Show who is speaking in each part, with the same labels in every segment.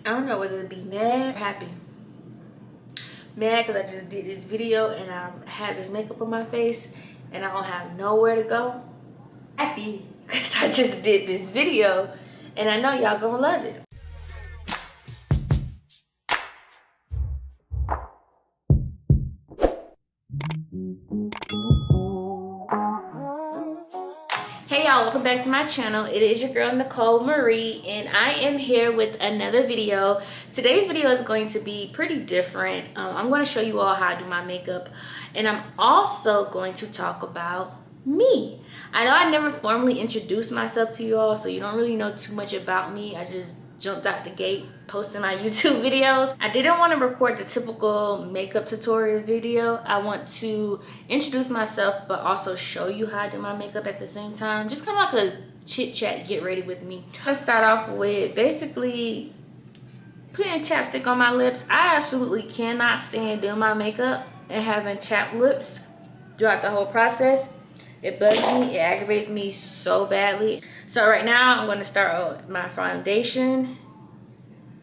Speaker 1: I don't know whether to be mad or happy. Mad because I just did this video and I had this makeup on my face and I don't have nowhere to go. Happy because I just did this video and I know y'all gonna love it. Hey y'all, welcome back to my channel. It is your girl Nicole Marie and I am here with another video. Today's video is going to be pretty different. I'm going to show you all how I do my makeup, and I'm also going to talk about me. I know I never formally introduced myself to you all, so you don't really know too much about me. I just jumped out the gate posting my YouTube videos. I didn't want to record the typical makeup tutorial video. I want to introduce myself but also show you how I do my makeup at the same time. Just kind of like a chit chat, get ready with me. Let's start off with basically putting chapstick on my lips. I absolutely cannot stand doing my makeup and having chapped lips throughout the whole process. It bugs me, it aggravates me so badly. So right now I'm going to start with my foundation.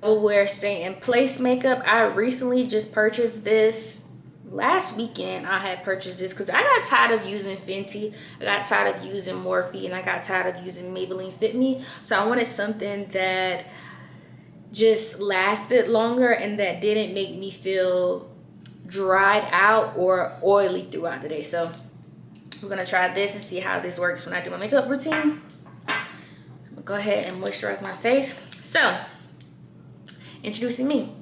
Speaker 1: I will wear Stay in Place makeup. I recently just purchased this. Last weekend I had purchased this because I got tired of using Fenty. I got tired of using Morphe, and I got tired of using Maybelline Fit Me. So I wanted something that just lasted longer and that didn't make me feel dried out or oily throughout the day. So we're gonna try this and see how this works when I do my makeup routine. I'm gonna go ahead and moisturize my face. So, introducing me.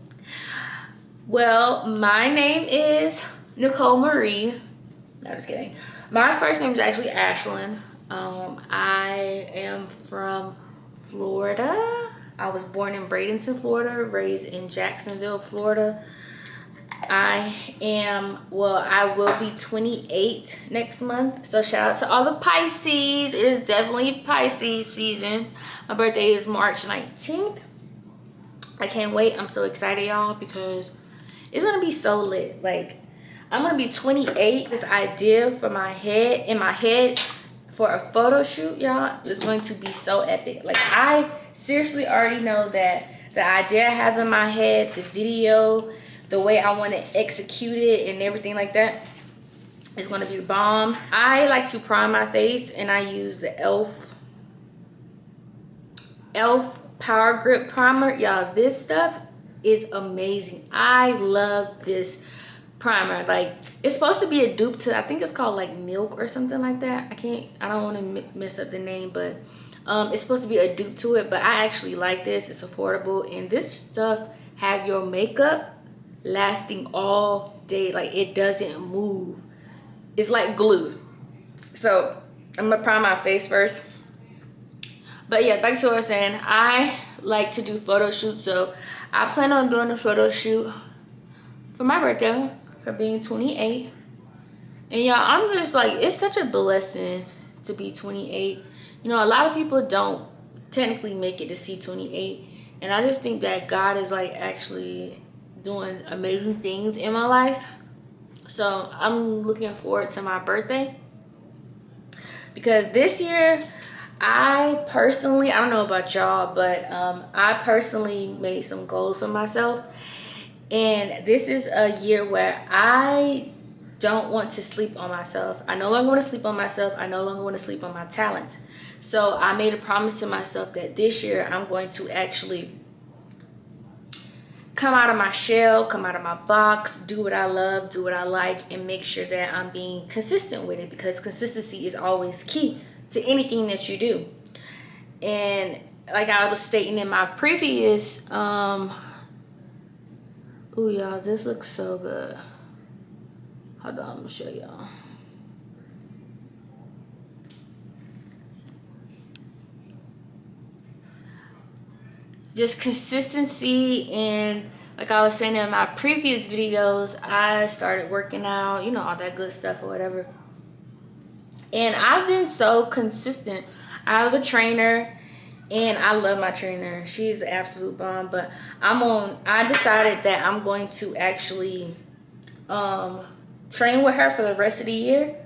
Speaker 1: Well, my name is Nicole Marie. No, just kidding. My first name is actually Ashlyn. I am from Florida. I was born in Bradenton, Florida, raised in Jacksonville, Florida. I will be 28 next month. So shout out to all the Pisces. It is definitely Pisces season. My birthday is March 19th. I can't wait. I'm so excited, y'all, because it's gonna be so lit. Like, I'm gonna be 28. This idea for in my head for a photo shoot, y'all, is going to be so epic. Like, I seriously already know that the idea I have in my head, the video, the way I want to execute it and everything like that is going to be the bomb. I like to prime my face and I use the e.l.f. Power Grip Primer. Y'all, this stuff is amazing. I love this primer. Like, it's supposed to be a dupe to, I think it's called like Milk or something like that. I don't want to mess up the name, but it's supposed to be a dupe to it. But I actually like this. It's affordable, and this stuff have your makeup lasting all day. Like, it doesn't move. It's like glue. So I'm gonna prime my face first. But yeah, back to what I was saying. I like to do photo shoots, so I plan on doing a photo shoot for my birthday, for being 28. And y'all, I'm just like, it's such a blessing to be 28. You know, a lot of people don't technically make it to see 28, and I just think that God is like actually doing amazing things in my life. So I'm looking forward to my birthday, because this year I don't know about y'all, but I personally made some goals for myself, and this is a year where I don't want to sleep on myself. I no longer want to sleep on myself. I no longer want to sleep on my talents. So I made a promise to myself that this year I'm going to actually come out of my shell, come out of my box, do what I love, do what I like, and make sure that I'm being consistent with it, because consistency is always key to anything that you do. And like I was stating in my previous, ooh, y'all, this looks so good. Hold on, I'm gonna show y'all. Just consistency, and like I was saying in my previous videos, I started working out, you know, all that good stuff or whatever. And I've been so consistent. I have a trainer, and I love my trainer. She's the absolute bomb. But I decided that I'm going to actually train with her for the rest of the year.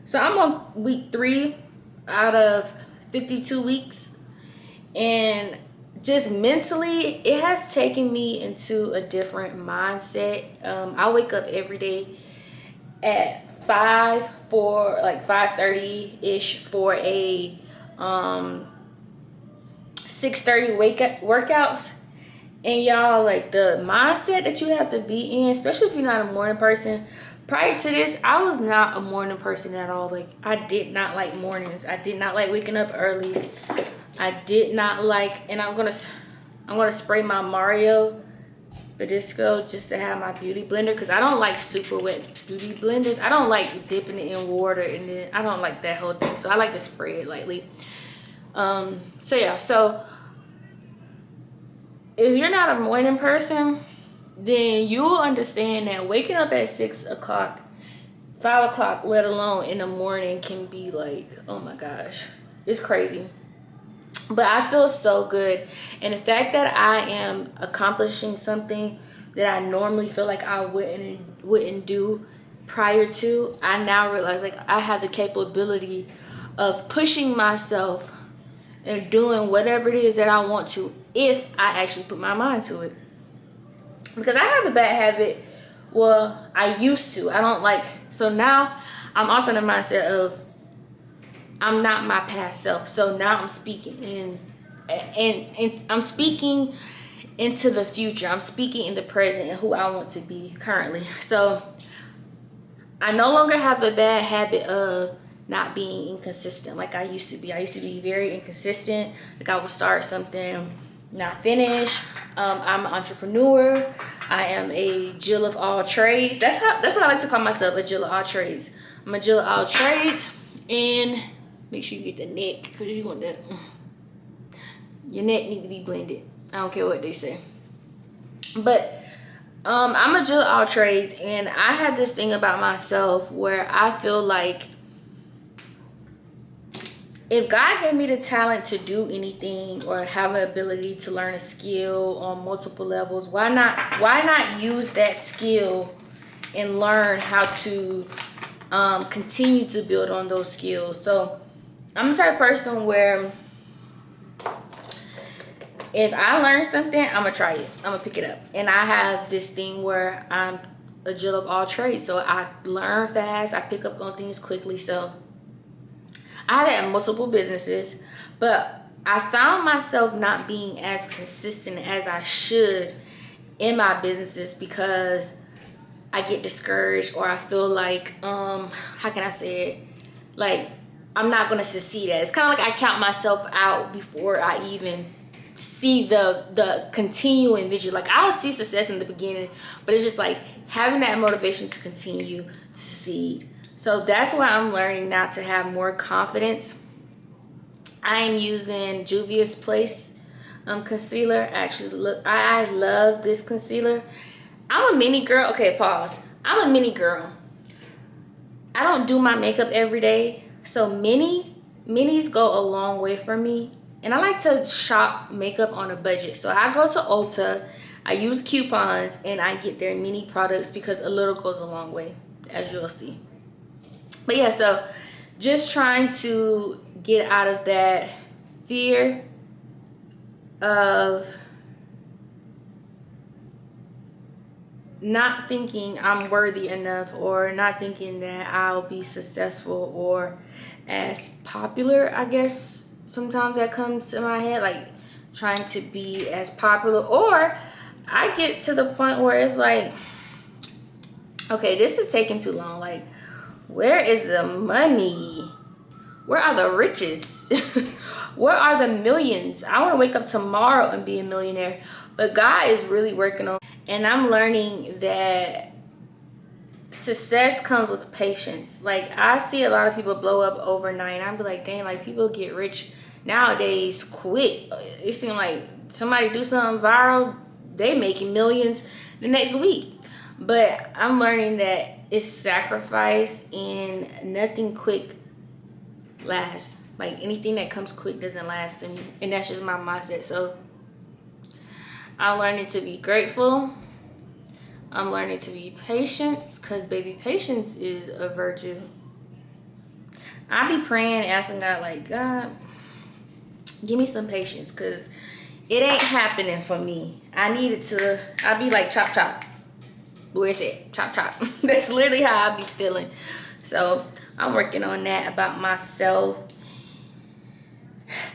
Speaker 1: So I'm on week 3 out of 52 weeks. And just mentally, it has taken me into a different mindset. I wake up every day at 5:30 ish for a 6:30 workout. And y'all, like, the mindset that you have to be in, especially if you're not a morning person. Prior to this, I was not a morning person at all. Like, I did not like mornings. I did not like waking up early. I did not like, and I'm gonna spray my Mario Badisco just to have my beauty blender, because I don't like super wet beauty blenders. I don't like dipping it in water, and then I don't like that whole thing. So I like to spray it lightly. So yeah, so if you're not a morning person, then you will understand that waking up at 6 o'clock, 5 o'clock, let alone in the morning, can be like, oh my gosh, it's crazy. But I feel so good. And the fact that I am accomplishing something that I normally feel like I wouldn't do prior to, I now realize, like, I have the capability of pushing myself and doing whatever it is that I want to, if I actually put my mind to it. Because I have a bad habit. Well, I used to. I don't like. So now I'm also in the mindset of I'm not my past self. So now I'm speaking and I'm speaking into the future. I'm speaking in the present and who I want to be currently. So I no longer have the bad habit of not being inconsistent like I used to be. I used to be very inconsistent. Like, I would start something, not finish. I'm an entrepreneur. I am a Jill of all trades. That's what I like to call myself, a Jill of all trades. I'm a Jill of all trades. And make sure you get the neck, because you want that. Your neck need to be blended. I don't care what they say. But I'm a Jill of all trades, and I have this thing about myself where I feel like if God gave me the talent to do anything or have an ability to learn a skill on multiple levels, why not use that skill and learn how to continue to build on those skills? So I'm the type of person where if I learn something, I'm gonna try it. I'm gonna pick it up. And I have this thing where I'm a Jill of all trades. So I learn fast. I pick up on things quickly. So I've had multiple businesses, but I found myself not being as consistent as I should in my businesses because I get discouraged, or I feel like, how can I say it? Like, I'm not gonna succeed at it. It's kind of like I count myself out before I even see the continuing vision. Like, I'll see success in the beginning, but it's just like having that motivation to continue to succeed. So that's why I'm learning now to have more confidence. I am using Juvia's Place concealer. Actually, look, I love this concealer. I'm a mini girl. Okay, pause. I'm a mini girl. I don't do my makeup every day, so minis go a long way for me. And I like to shop makeup on a budget. So I go to Ulta, I use coupons, and I get their mini products because a little goes a long way, as you'll see. But yeah, so just trying to get out of that fear of not thinking I'm worthy enough, or not thinking that I'll be successful or as popular, I guess. Sometimes that comes to my head, like trying to be as popular. Or I get to the point where it's like, okay, this is taking too long. Like, where is the money? Where are the riches? Where are the millions? I want to wake up tomorrow and be a millionaire. But God is really working on, and I'm learning that success comes with patience. Like, I see a lot of people blow up overnight. I'm like, dang, like, people get rich nowadays quick. It seems like somebody do something viral, they making millions the next week. But I'm learning that it's sacrifice, and nothing quick lasts. Like, anything that comes quick doesn't last to me, and that's just my mindset. So I'm learning to be grateful. I'm learning to be patient, because baby, patience is a virtue. I be praying, asking God, like, God, give me some patience, because it ain't happening for me. I needed to, I be like, chop, chop. Where is it? Chop, chop. That's literally how I be feeling. So I'm working on that about myself.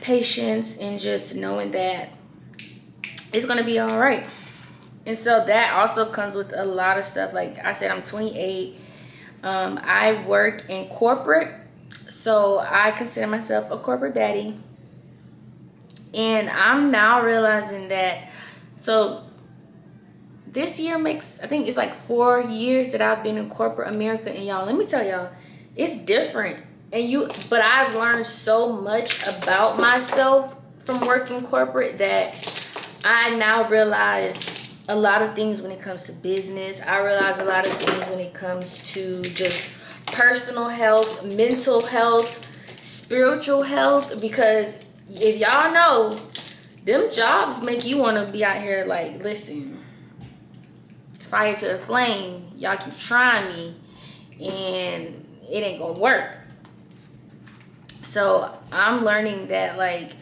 Speaker 1: Patience and just knowing that it's going to be all right. And so that also comes with a lot of stuff. Like I said, I'm 28. I work in corporate. So I consider myself a corporate baddie. And I'm now realizing that, so this year makes, I think it's like 4 years that I've been in corporate America. And y'all, let me tell y'all, it's different. But I've learned so much about myself from working corporate that I now realize a lot of things when it comes to business. I realize a lot of things when it comes to just personal health, mental health, spiritual health. Because if y'all know, them jobs make you want to be out here like, listen, fire to the flame. Y'all keep trying me and it ain't gonna work. So I'm learning that like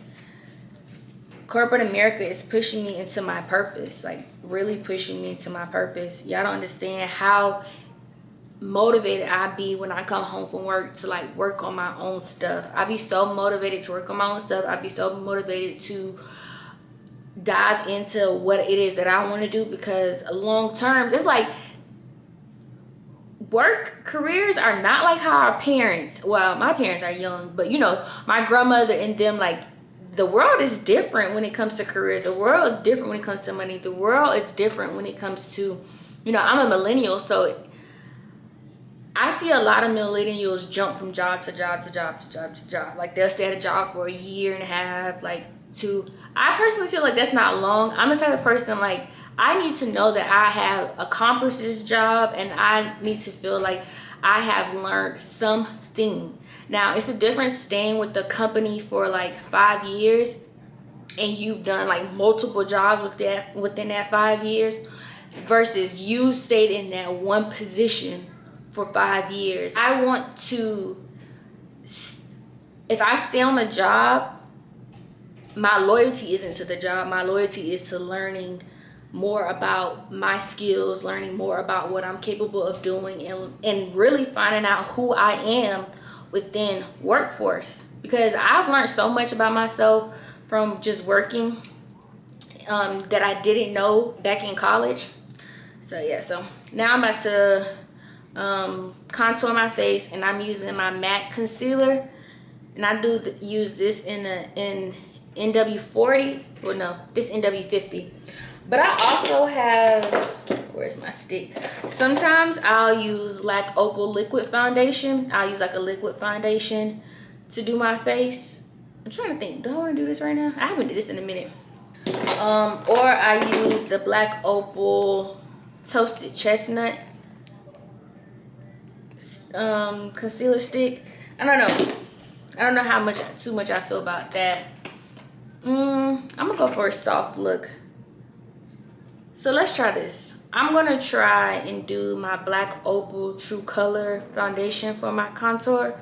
Speaker 1: corporate America is pushing me into my purpose, like really pushing me into my purpose. Y'all don't understand how motivated I be when I come home from work to like work on my own stuff. I be so motivated to work on my own stuff. I be so motivated to dive into what it is that I want to do, because long term, it's like work careers are not like how our parents, well, my parents are young, but you know, my grandmother and them, like the world is different when it comes to careers. The world is different when it comes to money. The world is different when it comes to, you know, I'm a millennial, so I see a lot of millennials jump from job to job to job to job to job. Like they'll stay at a job for a year and a half, like two. I personally feel like that's not long. I'm the type of person like I need to know that I have accomplished this job, and I need to feel like I have learned something. Now, it's a difference staying with the company for like 5 years and you've done like multiple jobs within that 5 years versus you stayed in that one position for 5 years. I want to, if I stay on a job, my loyalty isn't to the job. My loyalty is to learning more about my skills, learning more about what I'm capable of doing, and really finding out who I am within workforce. Because I've learned so much about myself from just working that I didn't know back in college. So yeah, so now I'm about to contour my face, and I'm using my MAC concealer, and I do use this in NW40, well no, this NW50. But I also have, where's my stick? Sometimes I'll use Black Opal liquid foundation. I'll use like a liquid foundation to do my face. I'm trying to think, do I want to do this right now? I haven't did this in a minute. Or I use the Black Opal Toasted Chestnut concealer stick. I don't know how much, too much I feel about that. I'm gonna go for a soft look. So let's try this. I'm gonna try and do my Black Opal True Color foundation for my contour.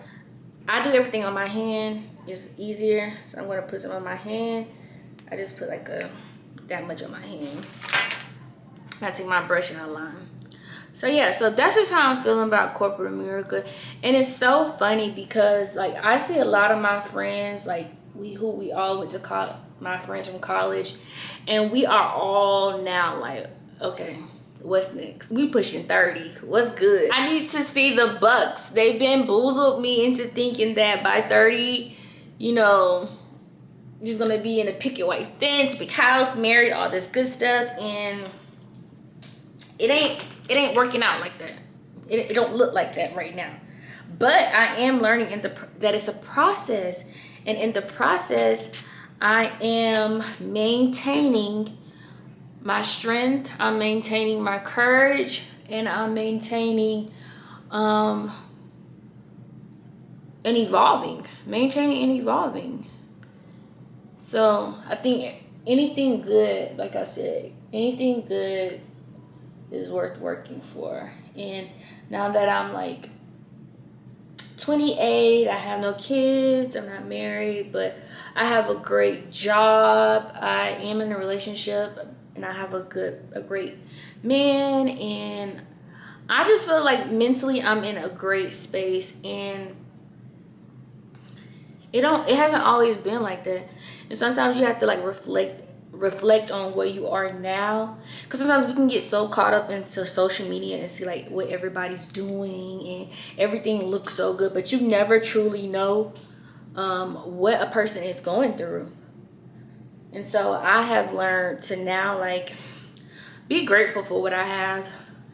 Speaker 1: I do everything on my hand. It's easier, so I'm gonna put some on my hand. I just put like that much on my hand. I take my brush and I line. So yeah, so that's just how I'm feeling about corporate America. And it's so funny because like I see a lot of my friends, like we all went to college, my friends from college, and we are all now like, okay, what's next? We pushing 30. What's good? I need to see the bucks. They bamboozled me into thinking that by 30, you know, you're gonna be in a picket white fence, big house, married, all this good stuff, and it ain't working out like that. It don't look like that right now. But I am learning that it's a process, and in the process, I am maintaining my strength, I'm maintaining my courage, and I'm maintaining and evolving. Maintaining and evolving. So I think anything good, like I said, anything good is worth working for. And now that I'm like 28. I have no kids. I'm not married, but I have a great job. I am in a relationship, and I have a great man, and I just feel like mentally I'm in a great space, and it hasn't always been like that. And sometimes you have to like reflect on where you are now, because sometimes we can get so caught up into social media and see like what everybody's doing and everything looks so good, but you never truly know what a person is going through. And so I have learned to now like be grateful for what I have.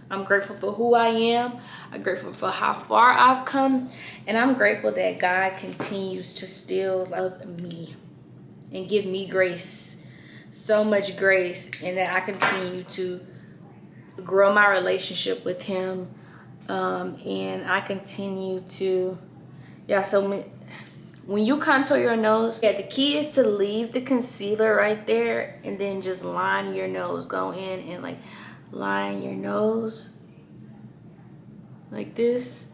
Speaker 1: I'm grateful for who I am. I'm grateful for how far I've come, and I'm grateful that God continues to still love me and give me grace, so much grace, and that I continue to grow my relationship with him, and I continue to, so when you contour your nose, the key is to leave the concealer right there and then just line your nose. Go in and like line your nose like this,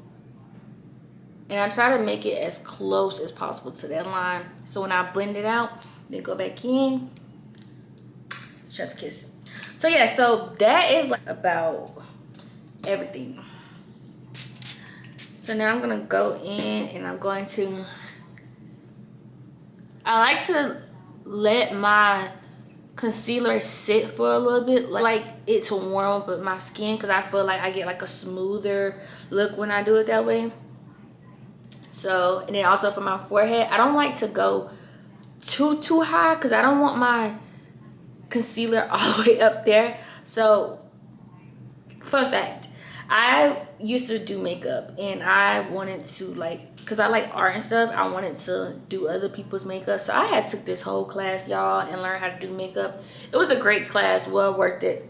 Speaker 1: and I try to make it as close as possible to that line, so when I blend it out, then go back in, chef's kiss. So yeah, so that is like about everything. So now I'm gonna go in and I like to let my concealer sit for a little bit, like it to warm up my skin, because I feel like I get like a smoother look when I do it that way. So, and then also for my forehead, I don't like to go too high, because I don't want my concealer all the way up there. So, fun fact, I used to do makeup, and I wanted to like, because I like art and stuff, I wanted to do other people's makeup. So I had took this whole class, y'all, and learned how to do makeup. It was a great class, well worth it.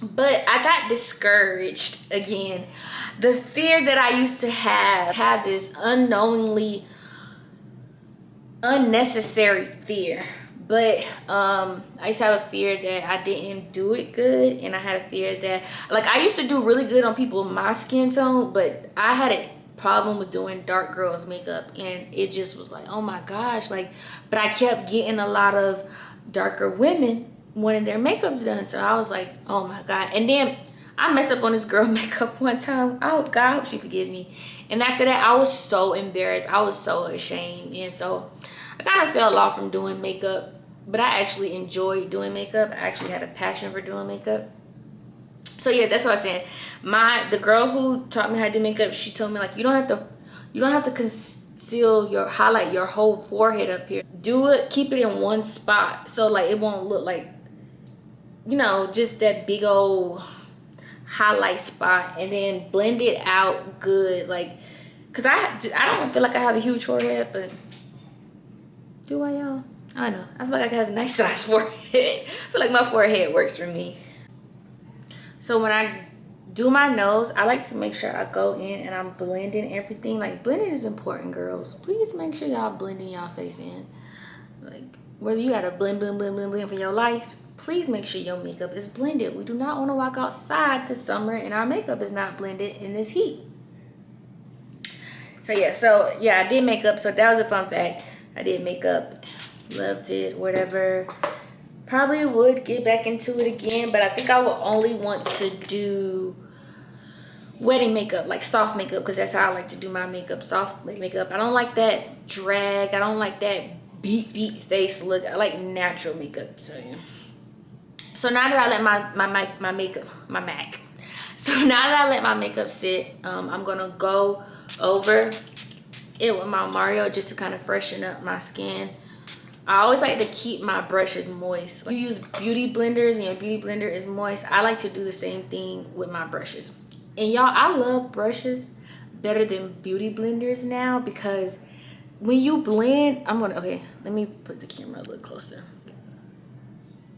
Speaker 1: But I got discouraged again. The fear that I used to have this unknowingly unnecessary fear. But I used to have a fear that I didn't do it good, and I had a fear that, like, I used to do really good on people my skin tone, but I had a problem with doing dark girls makeup, and it just was like, oh my gosh, like, but I kept getting a lot of darker women wanting their makeup done, so I was like, oh my god. And then I messed up on this girl makeup one time. Oh god, I hope she forgive me. And after that, I was so embarrassed, I was so ashamed, and so I kind of fell off from doing makeup. But I actually enjoyed doing makeup. I actually had a passion for doing makeup. So yeah, that's what I was saying. The girl who taught me how to do makeup, she told me like, you don't have to conceal highlight your whole forehead up here. Do it, keep it in one spot, so like it won't look like, you know, just that big old highlight spot, and then blend it out good, like, cause I don't feel like I have a huge forehead, but do I, y'all? I don't know. I feel like I have a nice size forehead. I feel like my forehead works for me. So when I do my nose, I like to make sure I go in and I'm blending everything. Like, blending is important, girls. Please make sure y'all blending y'all face in. Like, whether you gotta blend for your life, please make sure your makeup is blended. We do not want to walk outside this summer and our makeup is not blended in this heat. So yeah, I did makeup. So that was a fun fact. I did makeup. Loved it, whatever. Probably would get back into it again, but I think I would only want to do wedding makeup, like soft makeup, because that's how I like to do my makeup, soft makeup. I don't like that drag. I don't like that beat face look. I like natural makeup. So yeah. So now that I let my makeup sit, I'm gonna go over it with my Mario just to kind of freshen up my skin. I always like to keep my brushes moist. You use beauty blenders and your beauty blender is moist. I like to do the same thing with my brushes. And y'all, I love brushes better than beauty blenders now, because when you blend, okay, let me put the camera a little closer.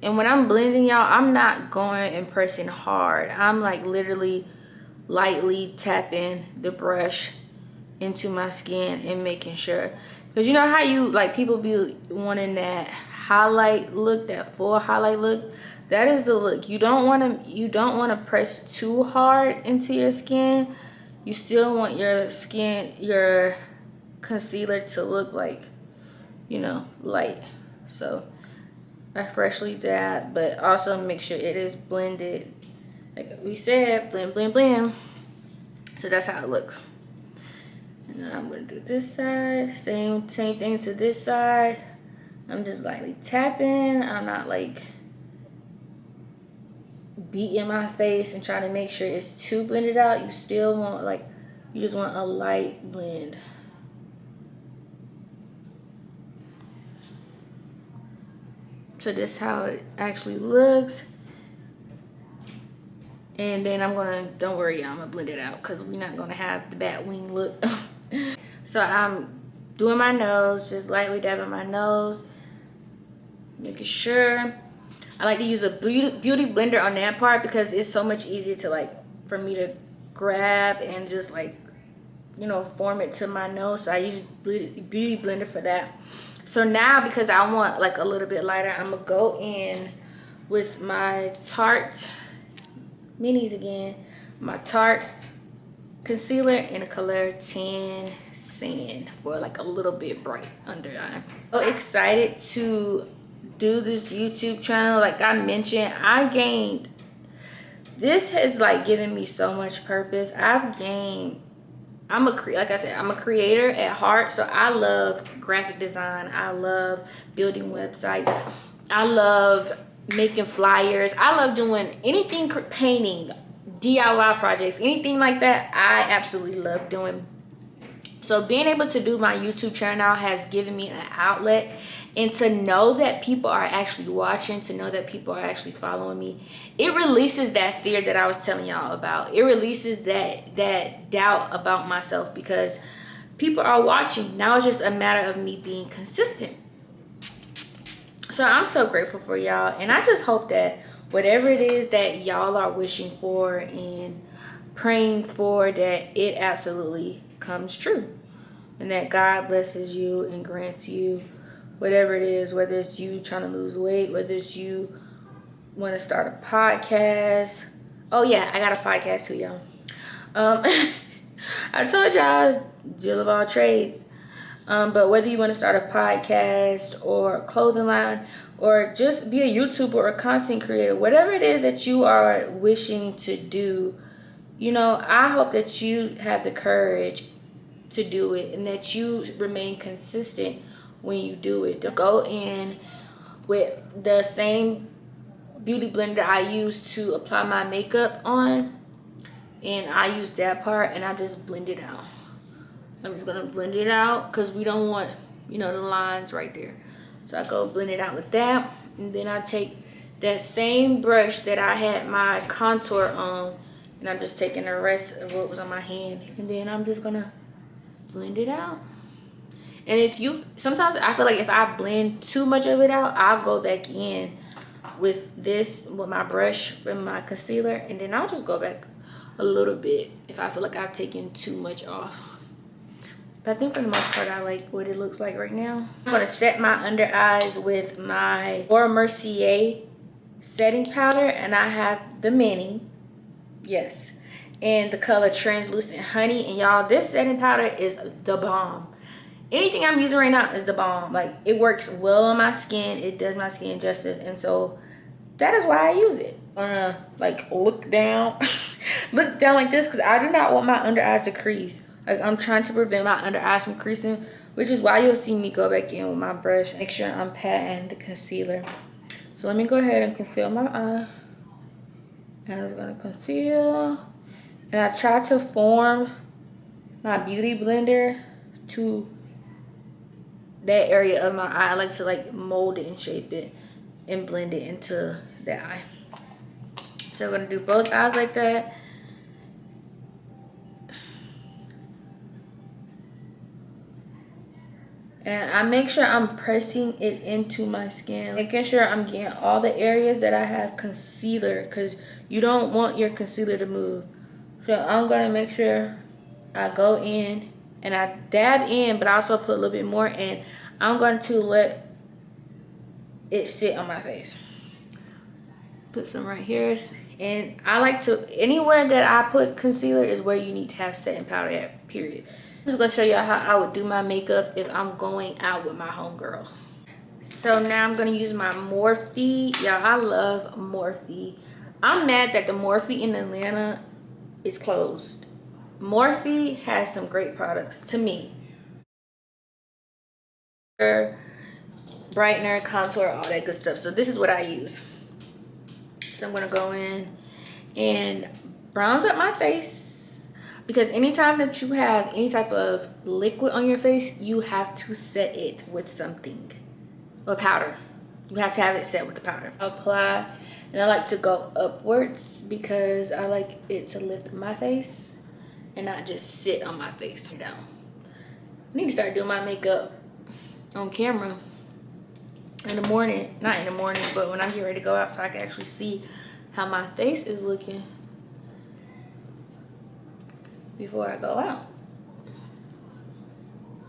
Speaker 1: And when I'm blending, y'all, I'm not going and pressing hard. I'm like literally lightly tapping the brush into my skin and making sure. Because you know how you, like, people be wanting that highlight look, that full highlight look. That is the look. You don't want to press too hard into your skin. you still want your skin, your concealer to look like, you know, light. So I freshly dab, but also make sure it is blended. Like we said, blend, blend, blend. So that's how it looks. And then I'm gonna do this side, same thing to this side. I'm just lightly tapping. I'm not like beating my face and trying to make sure it's too blended out. You still want, like, you just want a light blend. So this is how it actually looks. And then I'm gonna, don't worry, I'm gonna blend it out because we're not gonna have the bat wing look. So I'm doing my nose, just lightly dabbing my nose, making sure. I like to use a beauty blender on that part because it's so much easier to, like, for me to grab and just, like, you know, form it to my nose. So I use beauty blender for that. So now, because I want like a little bit lighter, I'm gonna go in with my Tarte minis again, my Tarte concealer in the color Tan Sand for like a little bit bright under eye. So excited to do this YouTube channel. Like I mentioned, this has like given me so much purpose. Like I said, I'm a creator at heart, so I love graphic design. I love building websites. I love making flyers. I love doing anything, painting, DIY projects, anything like that. I absolutely love doing. So being able to do my YouTube channel has given me an outlet, and to know that people are actually watching, to know that people are actually following me, it releases that fear that I was telling y'all about. It releases that doubt about myself because people are watching. Now it's just a matter of me being consistent. So I'm so grateful for y'all, and I just hope that whatever it is that y'all are wishing for and praying for, that it absolutely comes true, and that God blesses you and grants you whatever it is, whether it's you trying to lose weight, whether it's you want to start a podcast. Oh yeah, I got a podcast too, y'all. I told y'all, Jill of all trades. But whether you want to start a podcast or a clothing line or just be a YouTuber or a content creator, whatever it is that you are wishing to do, you know, I hope that you have the courage to do it and that you remain consistent when you do it. To go in with the same beauty blender I use to apply my makeup on, and I use that part and I just blend it out. I'm just gonna blend it out because we don't want, you know, the lines right there. So I go blend it out with that, and then I take that same brush that I had my contour on, and I'm just taking the rest of what was on my hand, and then I'm just gonna blend it out. And sometimes I feel like if I blend too much of it out, I'll go back in with my brush from my concealer, and then I'll just go back a little bit if I feel like I've taken too much off. But I think for the most part, I like what it looks like right now. I'm gonna set my under eyes with my Laura Mercier setting powder, and I have the mini, yes, and the color Translucent Honey. And y'all, this setting powder is the bomb. Anything I'm using right now is the bomb. Like, it works well on my skin. It does my skin justice, and so that is why I use it. I'm gonna like look down, look down like this, because I do not want my under eyes to crease. Like, I'm trying to prevent my under eyes from creasing, which is why you'll see me go back in with my brush. Make sure I'm patting the concealer. So let me go ahead and conceal my eye. And I'm just gonna conceal. And I try to form my beauty blender to that area of my eye. I like to like mold it and shape it and blend it into the eye. So we're gonna do both eyes like that. And I make sure I'm pressing it into my skin, making sure I'm getting all the areas that I have concealer, because you don't want your concealer to move. So I'm gonna make sure I go in and I dab in, but I also put a little bit more, and I'm going to let it sit on my face. Put some right here. And I like to, anywhere that I put concealer is where you need to have setting powder at, period. I'm just gonna show y'all how I would do my makeup if I'm going out with my homegirls. So now I'm gonna use my Morphe. Y'all, I love Morphe. I'm mad that the Morphe in Atlanta is closed. Morphe has some great products to me. Brightener, contour, all that good stuff. So this is what I use. So I'm gonna go in and bronze up my face, because anytime that you have any type of liquid on your face, you have to set it with something, or powder. You have to have it set with the powder. Apply, and I like to go upwards because I like it to lift my face and not just sit on my face. I need to start doing my makeup on camera in the morning. Not in the morning, but when I get ready to go out, so I can actually see how my face is looking before I go out.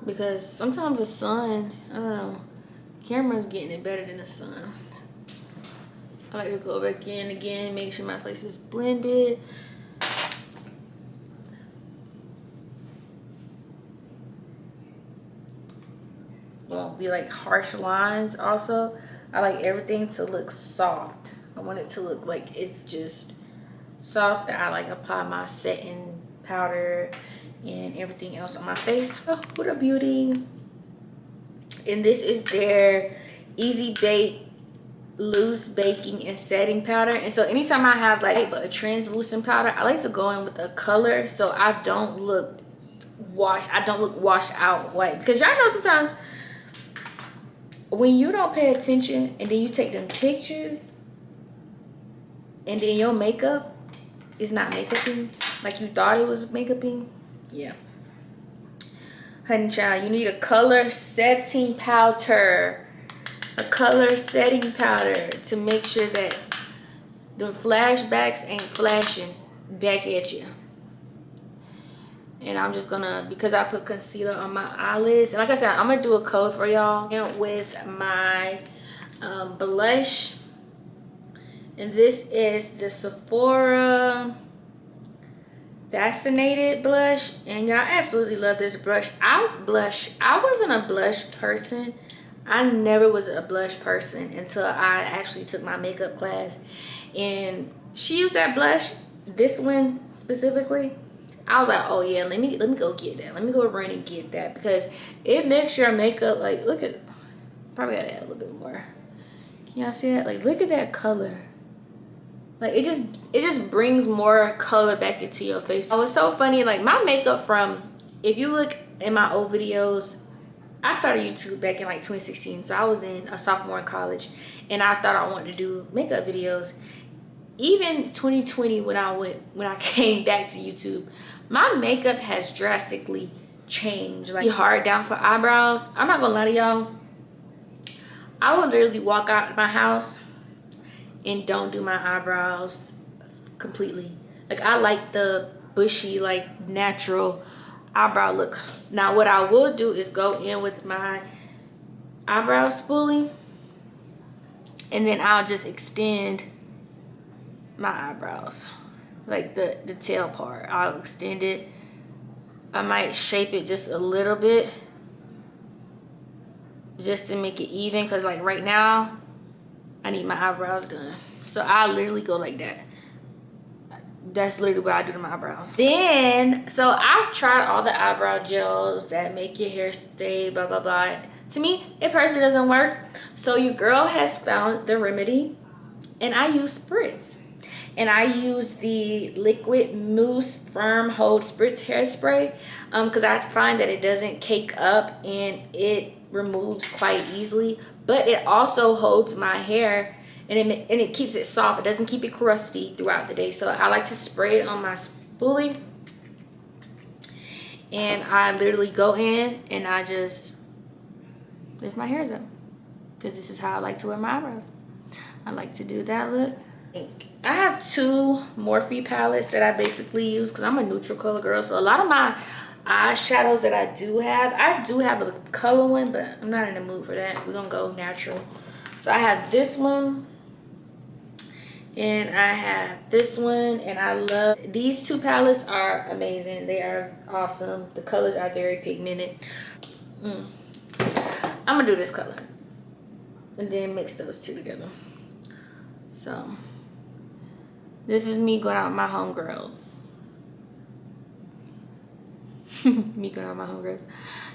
Speaker 1: Because sometimes the sun, I don't know, camera's getting it better than the sun. I like to go back in again, make sure my face is blended. Won't be like harsh lines. Also, I like everything to look soft. I want it to look like it's just soft. I like apply my setting powder and everything else on my face. Oh, what a beauty. And this is their Easy Bake Loose Baking and Setting Powder. And so anytime I have like a translucent powder, I like to go in with a color so I don't look washed out white. Because y'all know sometimes when you don't pay attention and then you take them pictures and then your makeup is not makeuping like you thought it was makeuping. Yeah. Honey child, you need a color setting powder. A color setting powder to make sure that the flashbacks ain't flashing back at you. And I'm just gonna, because I put concealer on my eyelids, and like I said, I'm gonna do a color for y'all with my blush. And this is the Sephora Fascinated blush, and y'all absolutely love this brush. I wasn't a blush person. I never was a blush person until I actually took my makeup class, and she used that blush, this one specifically. I was like, oh yeah, let me go get that. Let me go run and get that, because it makes your makeup, like, look at, probably gotta add a little bit more. Can y'all see that? Like, look at that color. Like, it just brings more color back into your face. Oh, it's so funny. Like, my makeup from, if you look in my old videos, I started YouTube back in like 2016. So I was in a sophomore in college, and I thought I wanted to do makeup videos. Even 2020, when I came back to YouTube, my makeup has drastically changed. Like, hard down for eyebrows. I'm not gonna lie to y'all. I would literally walk out of my house and don't do my eyebrows completely. Like, I like the bushy, like, natural eyebrow look. Now, what I will do is go in with my eyebrow spoolie, and then I'll just extend my eyebrows, like the tail part. I'll extend it. I might shape it just a little bit just to make it even, because like right now I need my eyebrows done. So I literally go like that. That's literally what I do to my eyebrows. Then, so I've tried all the eyebrow gels that make your hair stay, blah, blah, blah. To me, it personally doesn't work. So your girl has found the remedy, and I use spritz. And I use the Liquid Mousse Firm Hold Spritz Hairspray, because I find that it doesn't cake up and it removes quite easily, but it also holds my hair, and it keeps it soft. It doesn't keep it crusty throughout the day. So I like to spray it on my spoolie, and I literally go in and I just lift my hairs up, because this is how I like to wear my eyebrows. I like to do that look. I have two Morphe palettes that I basically use because I'm a neutral color girl. So a lot of my eyeshadows that I do have a color one, but I'm not in the mood for that. We're gonna go natural. So I have this one, And I have this one, and I love these two palettes. Are amazing. They are awesome. The colors are very pigmented. I'm gonna do this color and then mix those two together. So this is me going out with my homegirls. Me going out with my homegirls.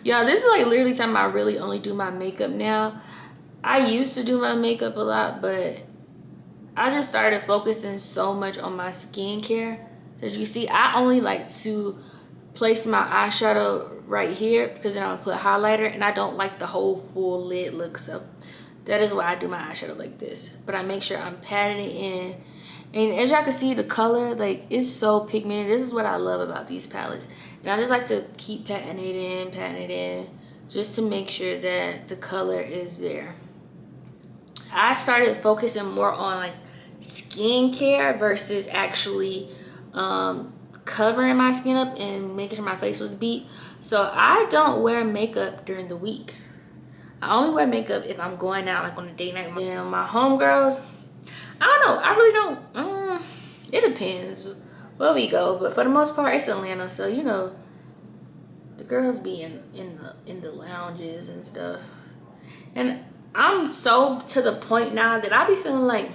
Speaker 1: Y'all, this is like literally time I really only do my makeup now. I used to do my makeup a lot, but I just started focusing so much on my skincare. As you see, I only like to place my eyeshadow right here because then I'll put highlighter, and I don't like the whole full lid look. So that is why I do my eyeshadow like this. But I make sure I'm patting it in. And as y'all can see, the color, like, it's so pigmented. This is what I love about these palettes. And I just like to keep patting it in, just to make sure that the color is there. I started focusing more on like skincare versus actually covering my skin up and making sure my face was beat. So I don't wear makeup during the week. I only wear makeup if I'm going out, like on a date night. And my homegirls, I don't know. I really don't. It depends where we go, but for the most part, it's Atlanta. So you know, the girls be in the lounges and stuff. And I'm so to the point now that I be feeling like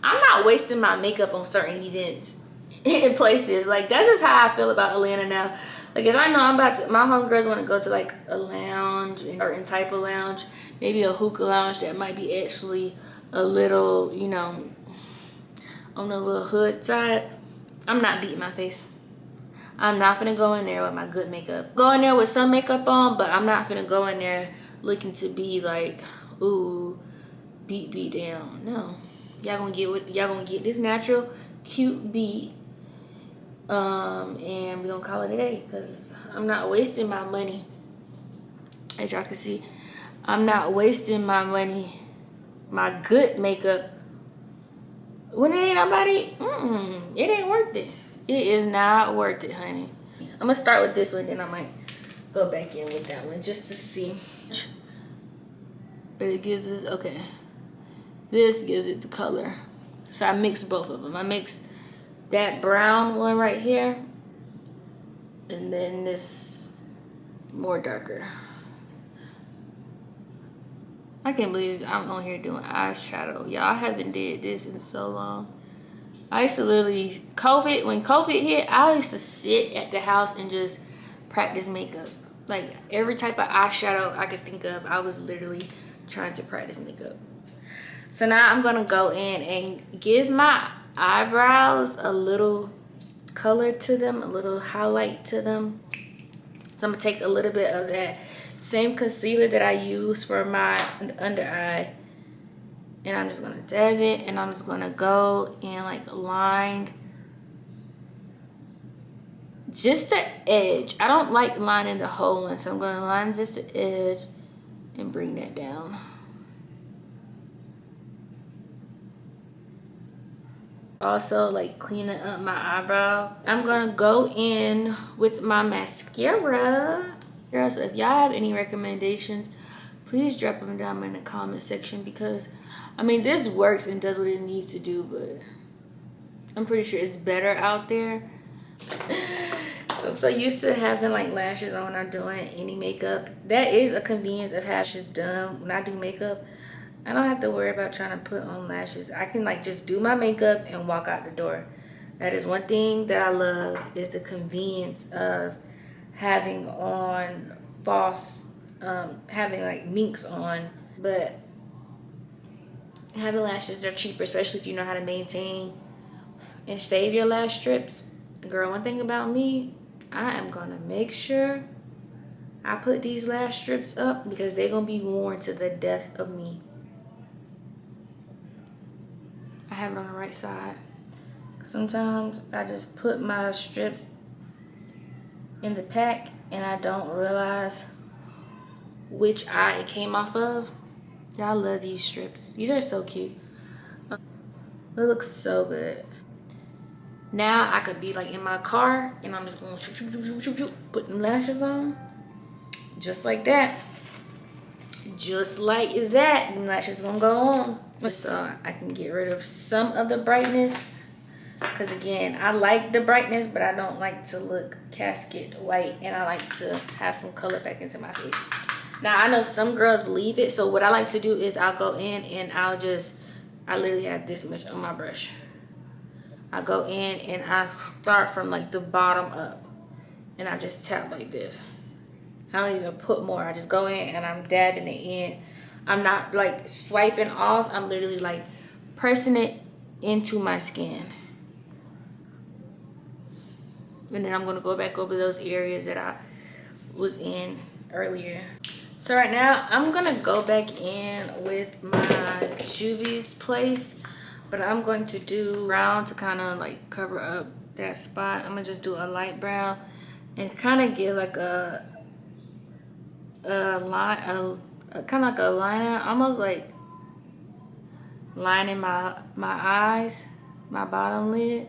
Speaker 1: I'm not wasting my makeup on certain events in places. Like, that's just how I feel about Atlanta now. Like, if I know I'm about to, my homegirls want to go to like a lounge, a certain type of lounge, maybe a hookah lounge that might be actually a little, you know, on the little hood side, I'm not beating my face. I'm not finna go in there with my good makeup. Go in there with some makeup on, but I'm not finna go in there looking to be like, ooh, beat down. No, y'all gonna get this natural, cute beat, and we gonna call it a day. Cause I'm not wasting my money. As y'all can see, I'm not wasting my money, my good makeup, when it ain't nobody. It ain't worth it. It is not worth it, honey. I'm gonna start with this one, then I might go back in with that one just to see. But it gives us, okay, this gives it the color. So I mixed both of them. I mixed that brown one right here, and then this more darker. I can't believe I'm on here doing eyeshadow. Y'all, I haven't did this in so long. I used to literally, when COVID hit, I used to sit at the house and just practice makeup. Like, every type of eyeshadow I could think of, I was literally trying to practice makeup. So now I'm gonna go in and give my eyebrows a little color to them, a little highlight to them. So I'm gonna take a little bit of that same concealer that I use for my under eye, and I'm just gonna dab it, and I'm just gonna go and like line just the edge. I don't like lining the whole one, so I'm gonna line just the edge and bring that down. Also, like, cleaning up my eyebrow. I'm gonna go in with my mascara. So if y'all have any recommendations, please drop them down in the comment section, because I mean, this works and does what it needs to do, but I'm pretty sure it's better out there. So I'm so used to having like lashes on when I'm doing any makeup. That is a convenience of having lashes done when I do makeup. I don't have to worry about trying to put on lashes. I can like just do my makeup and walk out the door. That is one thing that I love, is the convenience of having on false, having like minks on. But having lashes are cheaper, especially if you know how to maintain and save your lash strips. Girl, one thing about me, I am gonna make sure I put these lash strips up, because they're gonna be worn to the death of me. I have it on the right side. Sometimes I just put my strips in the pack and I don't realize which eye it came off of. Y'all love these strips. These are so cute. They look so good. Now I could be like in my car and I'm just going to put them lashes on. Just like that. Just like that. Them lashes gonna go on. so I can get rid of some of the brightness. Because again, I like the brightness, but I don't like to look casket white, and I like to have some color back into my face. Now I know some girls leave it, so what I like to do is I'll go in and I literally have this much on my brush. I go in and I start from like the bottom up, and I just tap like this. I don't even put more. I just go in and I'm dabbing it in. I'm not like swiping off. I'm literally like pressing it into my skin. And then I'm gonna go back over those areas that I was in earlier. So right now, I'm gonna go back in with my Juvia's Place, but I'm going to do brown to kind of like cover up that spot. I'm gonna just do a light brown and kind of give like a line, kind of like a liner, almost like lining my eyes, my bottom lid.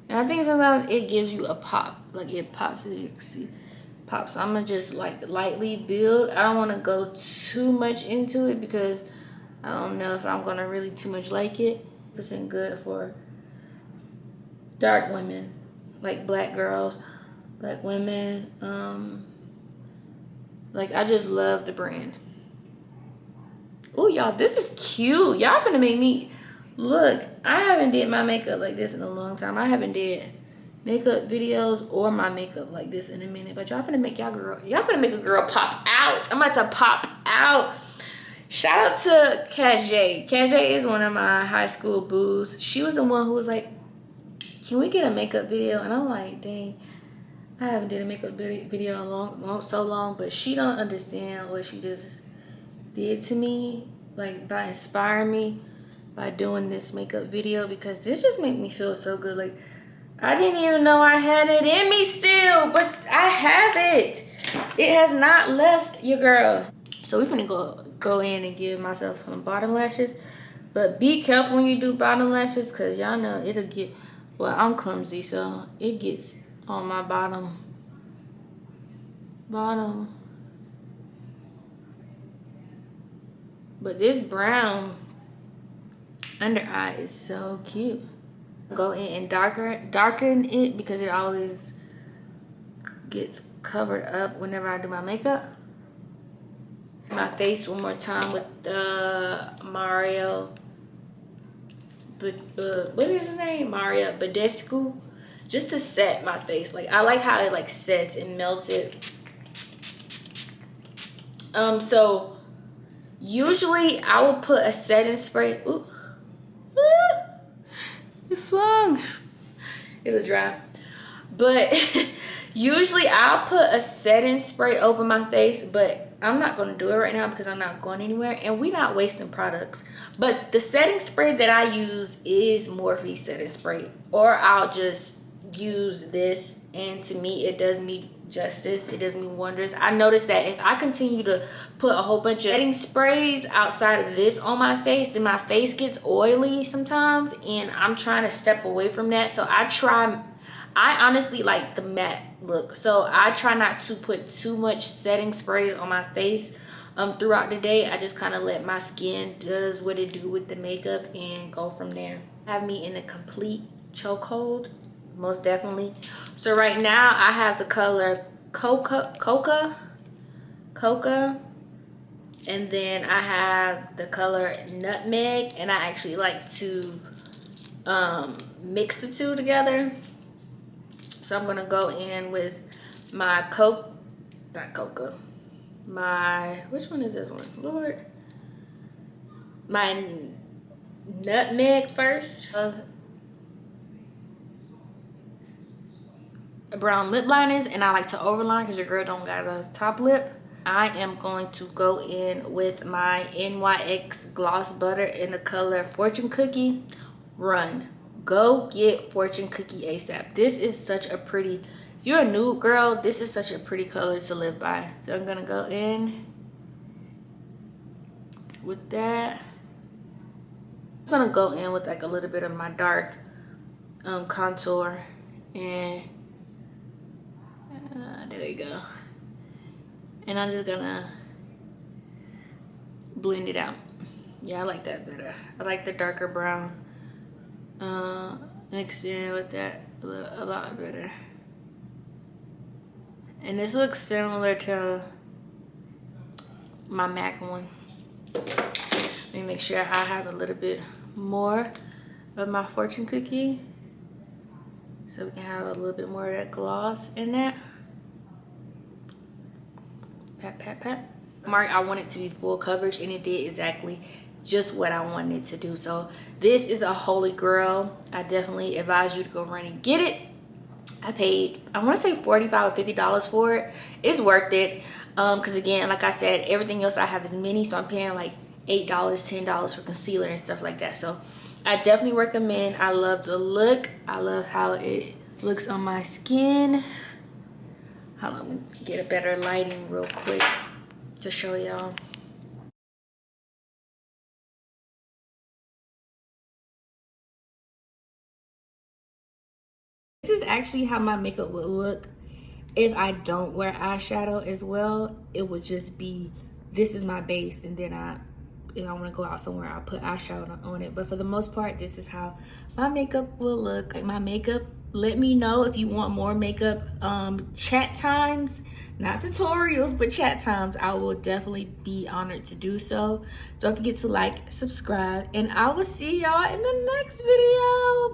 Speaker 1: And I think sometimes it gives you a pop, like it pops, as you can see, pops. So I'm gonna just like lightly build. I don't want to go too much into it because I don't know if I'm gonna really too much like it. It's good for dark women, like black girls, black women. Like I just love the brand. Oh y'all, this is cute. Y'all finna make me look. I haven't did my makeup like this in a long time. I haven't did makeup videos or my makeup like this in a minute. But y'all finna make y'all finna make a girl pop out. I'm about to pop out. Shout out to Kajay. Kajay is one of my high school boos. She was the one who was like, can we get a makeup video? And I'm like, dang, I haven't did a makeup video in so long, but she don't understand what she just did to me, like by inspiring me by doing this makeup video, because this just made me feel so good. Like I didn't even know I had it in me still, but I have it. It has not left your girl. So we're finna go in and give myself some bottom lashes, but be careful when you do bottom lashes, because y'all know it'll get, well, I'm clumsy, so it gets on my bottom. But this brown under eye is so cute. Go in and darken it because it always gets covered up whenever I do my makeup. My face one more time with the Mario, what is his name? Mario Badescu, just to set my face. Like I like how it like sets and melts it. So usually I will put a setting spray. Ooh. It flung. It'll dry. But usually I'll put a setting spray over my face, but I'm not going to do it right now because I'm not going anywhere and we're not wasting products. But the setting spray that I use is Morphe setting spray, or I'll just use this, and to me it does me justice. It does me wonders. I noticed that if I continue to put a whole bunch of setting sprays outside of this on my face, then my face gets oily sometimes, and I'm trying to step away from that. So I honestly like the matte look, so I try not to put too much setting sprays on my face throughout the day. I just kind of let my skin does what it do with the makeup and go from there. Have me in a complete chokehold, most definitely. So right now I have the color Coca, and then I have the color Nutmeg, and I actually like to mix the two together. So I'm gonna go in with my which one is this one? Lord. My Nutmeg first. Brown lip liners, and I like to overline because your girl don't got a top lip. I am going to go in with my NYX Gloss Butter in the color Fortune Cookie. Run. Go get Fortune Cookie ASAP. This is such a pretty, if you're a nude girl, this is such a pretty color to live by. So I'm gonna go in with that. I'm gonna go in with like a little bit of my dark contour, and there you go. And I'm just gonna blend it out. Yeah, I like that better. I like the darker brown. Mixed in with that a lot better. And this looks similar to my MAC one. Let me make sure I have a little bit more of my fortune cookie, so we can have a little bit more of that gloss in that. Pat, pat, pat. Mark, I want it to be full coverage, and it did exactly just what I wanted it to do. So this is a holy grail. I definitely advise you to go run and get it. I paid, I want to say $45 or $50 for it. It's worth it, because again, like I said, everything else I have is mini, so I'm paying like $8, $10 for concealer and stuff like that. So I definitely recommend. I love the look. I love how it looks on my skin. Hold on, get a better lighting real quick to show y'all. This is actually how my makeup would look if I don't wear eyeshadow as well. It would just be, this is my base, and then if I want to go out somewhere, I'll put eyeshadow on it. But for the most part, this is how my makeup will look. Like my makeup, let me know if you want more makeup chat times, not tutorials, but chat times. I will definitely be honored to do so. Don't forget to like, subscribe, and I will see y'all in the next video.